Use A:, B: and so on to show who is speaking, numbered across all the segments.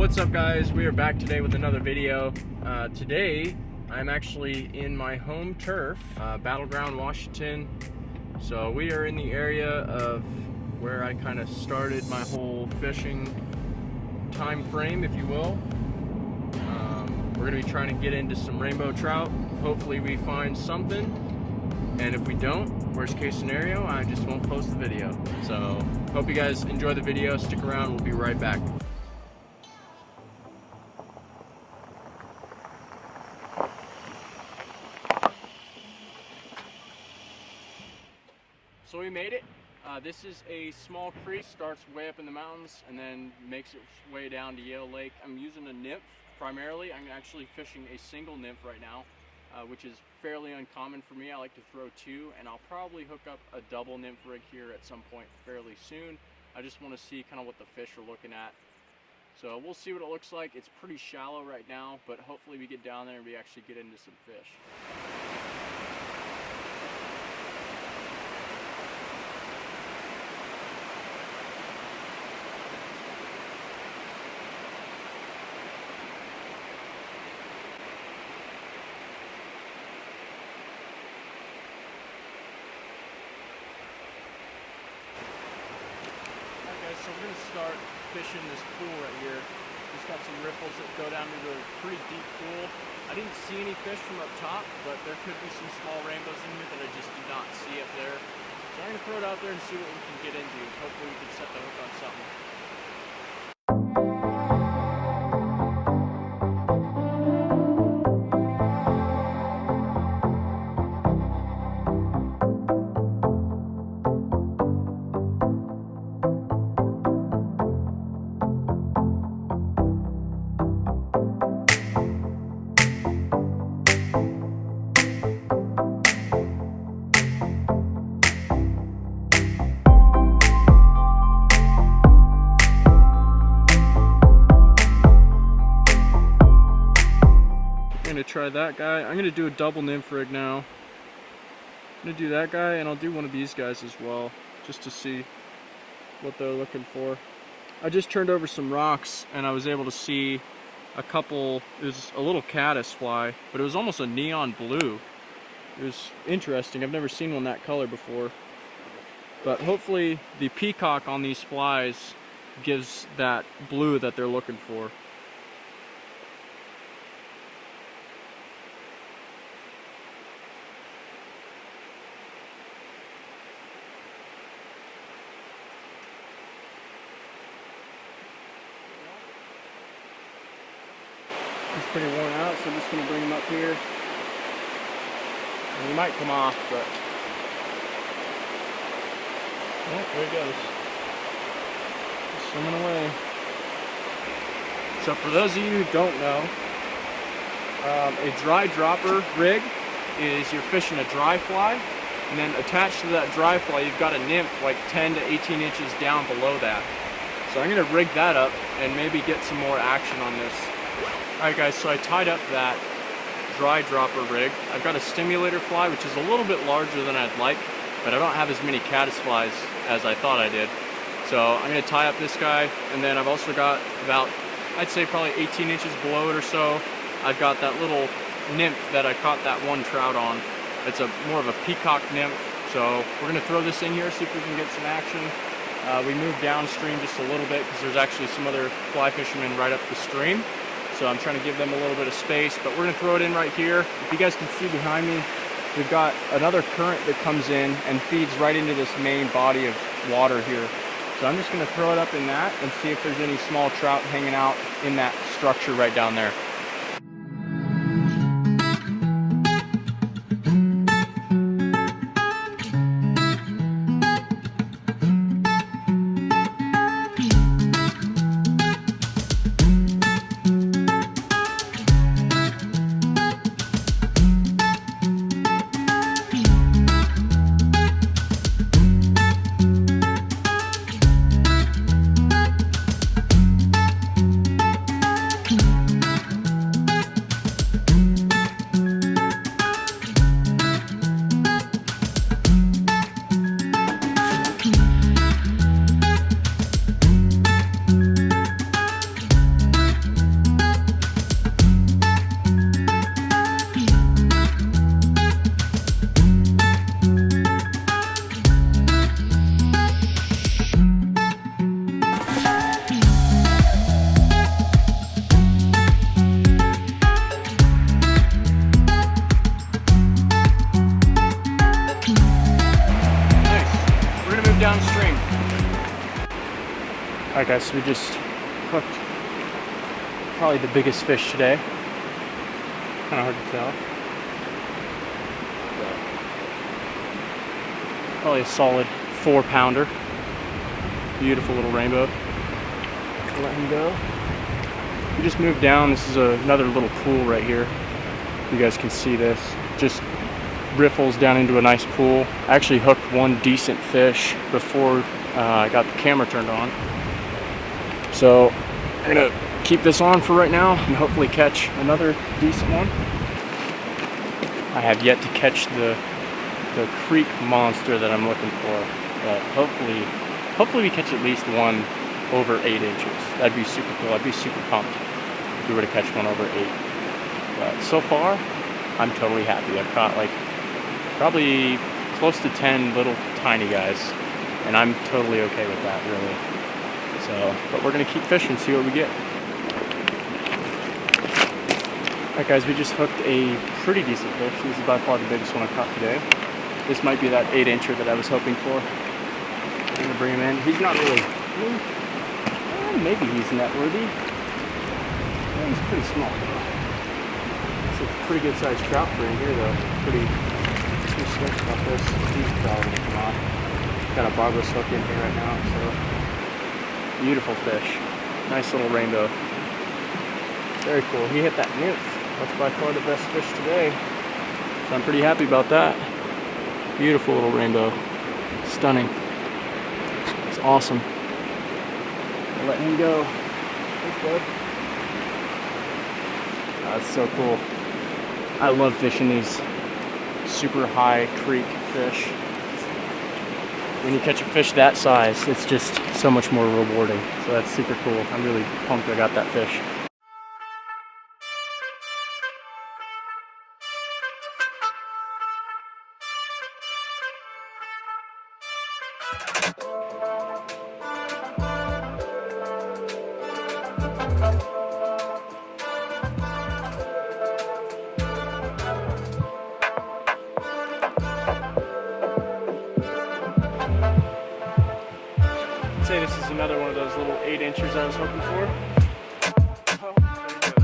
A: What's up, guys? We are back today with another video. Today I'm actually in my home turf, Battleground, Washington. So we are in the area of where I kind of started my whole fishing time frame, if you will. We're going to be trying to get into some rainbow trout. Hopefully we find something, and if we don't, worst case scenario, I just won't post the video. So hope you guys enjoy the video. Stick around, we'll be right back. So we made it. This is a small creek, starts way up in the mountains and then makes its way down to Yale Lake. I'm using a nymph primarily. I'm actually fishing a single nymph right now, which is fairly uncommon for me. I like to throw two, and I'll probably hook up a double nymph rig here at some point fairly soon. I just want to see kind of what the fish are looking at. So we'll see what it looks like. It's pretty shallow right now, but hopefully we get down there and we actually get into some fish. So we're going to start fishing this pool right here. It's got some riffles that go down into a pretty deep pool. I didn't see any fish from up top, but there could be some small rainbows in here that I just did not see up there. So I'm going to throw it out there and see what we can get into. Hopefully we can set the hook on something. I'm gonna try that guy. I'm gonna do a double nymph rig now. I'm gonna do that guy, and I'll do one of these guys as well, just to see what they're looking for. I just turned over some rocks and I was able to see a couple. It was a little caddis fly, but it was almost a neon blue. It was interesting. I've never seen one that color before. But hopefully the peacock on these flies gives that blue that they're looking for. He's pretty worn out, so I'm just going to bring him up here. And he might come off, but... Oh, there he goes. He's swimming away. So for those of you who don't know, a dry dropper rig is you're fishing a dry fly, and then attached to that dry fly you've got a nymph like 10 to 18 inches down below that. So I'm going to rig that up and maybe get some more action on this. Alright guys, so I tied up that dry dropper rig. I've got a stimulator fly, which is a little bit larger than I'd like, but I don't have as many caddis flies as I thought I did. So I'm going to tie up this guy, and then I've also got about, I'd say probably 18 inches below it or so, I've got that little nymph that I caught that one trout on. It's more of a peacock nymph, so we're going to throw this in here, see if we can get some action. We moved downstream just a little bit because there's actually some other fly fishermen right up the stream. So I'm trying to give them a little bit of space, but we're going to throw it in right here. If you guys can see behind me, we've got another current that comes in and feeds right into this main body of water here. So I'm just going to throw it up in that and see if there's any small trout hanging out in that structure right down there. guys, so we just hooked probably the biggest fish today. Kind of hard to tell. Probably a solid 4-pounder. Beautiful little rainbow. Let him go. We just moved down. This is another little pool right here. You guys can see this. Just riffles down into a nice pool. I actually hooked one decent fish before I got the camera turned on. So I'm gonna keep this on for right now and hopefully catch another decent one. I have yet to catch the creek monster that I'm looking for, but hopefully we catch at least one over 8 inches. That'd be super cool. I'd be super pumped if we were to catch one over 8. But so far, I'm totally happy. I've caught like probably close to 10 little tiny guys, and I'm totally okay with that, really. So, but we're gonna keep fishing, see what we get. Alright guys, we just hooked a pretty decent fish. This is by far the biggest one I caught today. This might be that 8-incher that I was hoping for. I'm gonna bring him in. He's not really, maybe he's net worthy. Yeah, he's pretty small. It's a pretty good sized trout for in here though. Pretty stoked about this. He's probably gonna come off. Got a barbless hook in here right now, so beautiful fish. Nice little rainbow. Very cool. He hit that nymph. That's by far the best fish today. So I'm pretty happy about that. Beautiful little rainbow. Stunning. It's awesome. I'll let him go. Thanks, bud. That's so cool. I love fishing these super high creek fish. When you catch a fish that size, it's just so much more rewarding. So that's super cool. I'm really pumped I got that fish. Say this is another one of those little 8-inchers I was hoping for. Oh, there he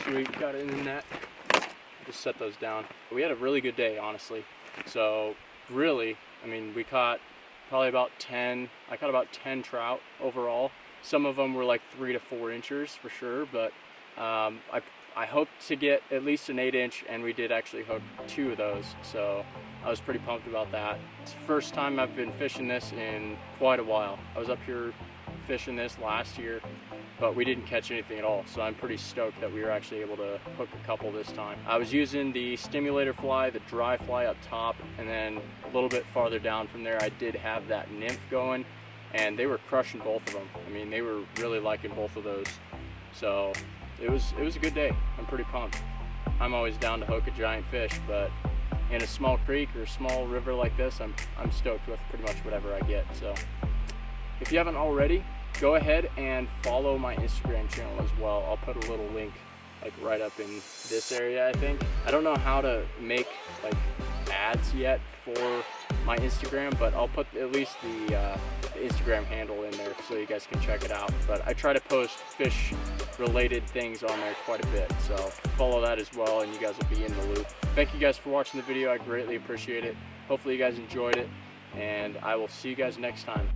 A: Sweet, got it in the net. Just set those down. We had a really good day, honestly. So really, I mean, we caught probably about 10. I caught about 10 trout overall. Some of them were like 3 to 4 inchers for sure, but I hoped to get at least an 8-inch, and we did actually hook 2 of those. So I was pretty pumped about that. It's the first time I've been fishing this in quite a while. I was up here fishing this last year, but we didn't catch anything at all, so I'm pretty stoked that we were actually able to hook a couple this time. I was using the stimulator fly, the dry fly up top, and then a little bit farther down from there I did have that nymph going, and they were crushing both of them. I mean, they were really liking both of those. So it was a good day. I'm pretty pumped. I'm always down to hook a giant fish, but in a small creek or a small river like this, I'm stoked with pretty much whatever I get. So if you haven't already, go ahead and follow my Instagram channel as well. I'll put a little link like right up in this area, I think. I don't know how to make like ads yet for my Instagram, but I'll put at least the Instagram handle in there so you guys can check it out. But I try to post fish related things on there quite a bit, so follow that as well and you guys will be in the loop. Thank you guys for watching the video. I greatly appreciate it. Hopefully you guys enjoyed it, and I will see you guys next time.